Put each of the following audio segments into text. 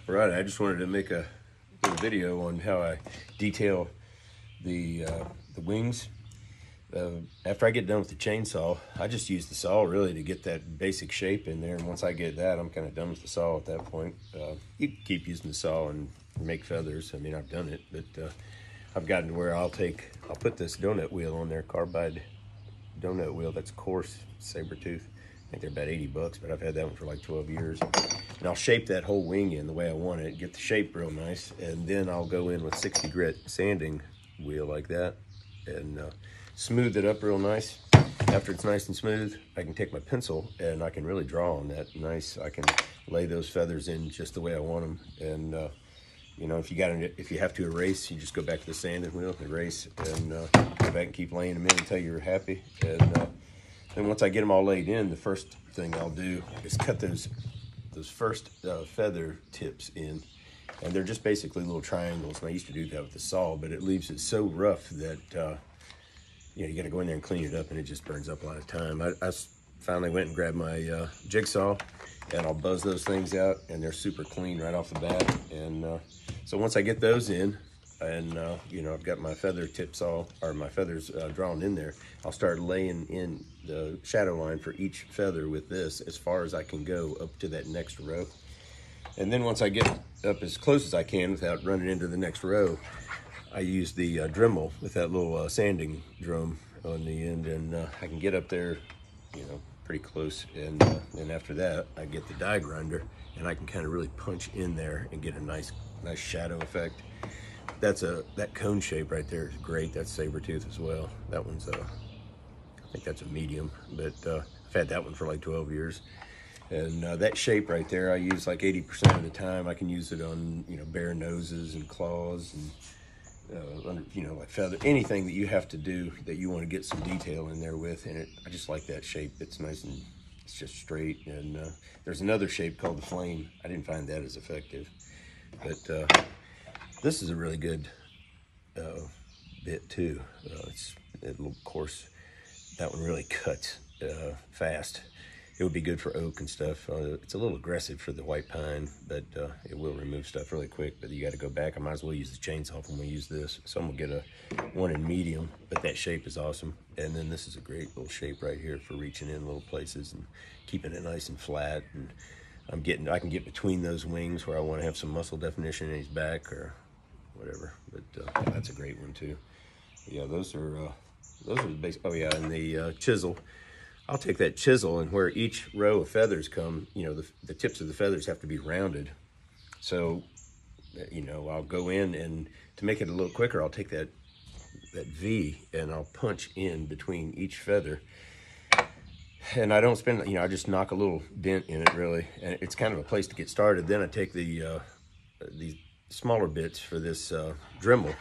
Right, I just wanted to make a little video on how I detail the wings. After I get done with the chainsaw, I just use the saw really to get that basic shape in there. And once I get that, I'm kind of done with the saw at that point. You can keep using the saw and make feathers. I mean, I've done it, but I've gotten to where I'll put this donut wheel on there, carbide donut wheel. That's coarse saber tooth. I think they're about 80 bucks, but I've had that one for like 12 years. And I'll shape that whole wing in the way I want it, get the shape real nice, and then I'll go in with 60 grit sanding wheel like that and smooth it up real nice. After it's nice and smooth, I can take my pencil and I can really draw on that nice. I can lay those feathers in just the way I want them. And you know, if you have to erase, you just go back to the sanding wheel, erase, and go back and keep laying them in until you're happy. And then once I get them all laid in, the first thing I'll do is cut those first feather tips in. And they're just basically little triangles. And I used to do that with the saw, but it leaves it so rough that you know, you got to go in there and clean it up, and it just burns up a lot of time. I finally went and grabbed my jigsaw, and I'll buzz those things out, and they're super clean right off the bat. And so once I get those in, and you know, I've got my feather tips my feathers drawn in there, I'll start laying in the shadow line for each feather with this as far as I can go up to that next row. And then once I get up as close as I can without running into the next row, I use the Dremel with that little sanding drum on the end, and I can get up there, you know, pretty close. And after that, I get the die grinder, and I can kind of really punch in there and get a nice shadow effect. That cone shape right there is great. That's saber tooth as well. That one's I think that's a medium, but I've had that one for like 12 years. And that shape right there, I use like 80% of the time. I can use it on, you know, bare noses and claws and you know, like feather, anything that you have to do that you want to get some detail in there with. And I just like that shape. It's nice and it's just straight. And there's another shape called the flame. I didn't find that as effective, but this is a really good bit too. It's a little coarse. That one really cuts fast. It would be good for oak and stuff. It's a little aggressive for the white pine, but it will remove stuff really quick. But you got to go back. I might as well use the chainsaw when we use this. So I'm gonna get one in medium, but that shape is awesome. And then this is a great little shape right here for reaching in little places and keeping it nice and flat. And I can get between those wings where I want to have some muscle definition in his back or whatever. But that's a great one too. Yeah, those are the basic. Oh yeah, and the chisel. I'll take that chisel, and where each row of feathers come, you know, the tips of the feathers have to be rounded. So, you know, I'll go in, and to make it a little quicker, I'll take that V and I'll punch in between each feather. And I don't spend, you know, I just knock a little dent in it really, and it's kind of a place to get started. Then I take these smaller bits for this Dremel,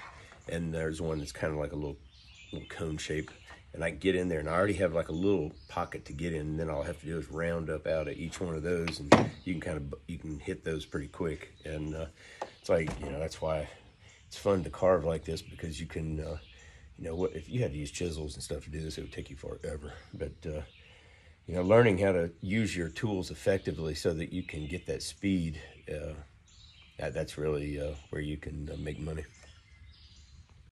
and there's one that's kind of like a little cone shape. And I can get in there, and I already have like a little pocket to get in, and then all I have to do is round up out of each one of those, and you can hit those pretty quick. And it's like, you know, that's why it's fun to carve like this, because you can, you know, if you had to use chisels and stuff to do this, it would take you forever. But you know, learning how to use your tools effectively so that you can get that speed, that's really where you can make money.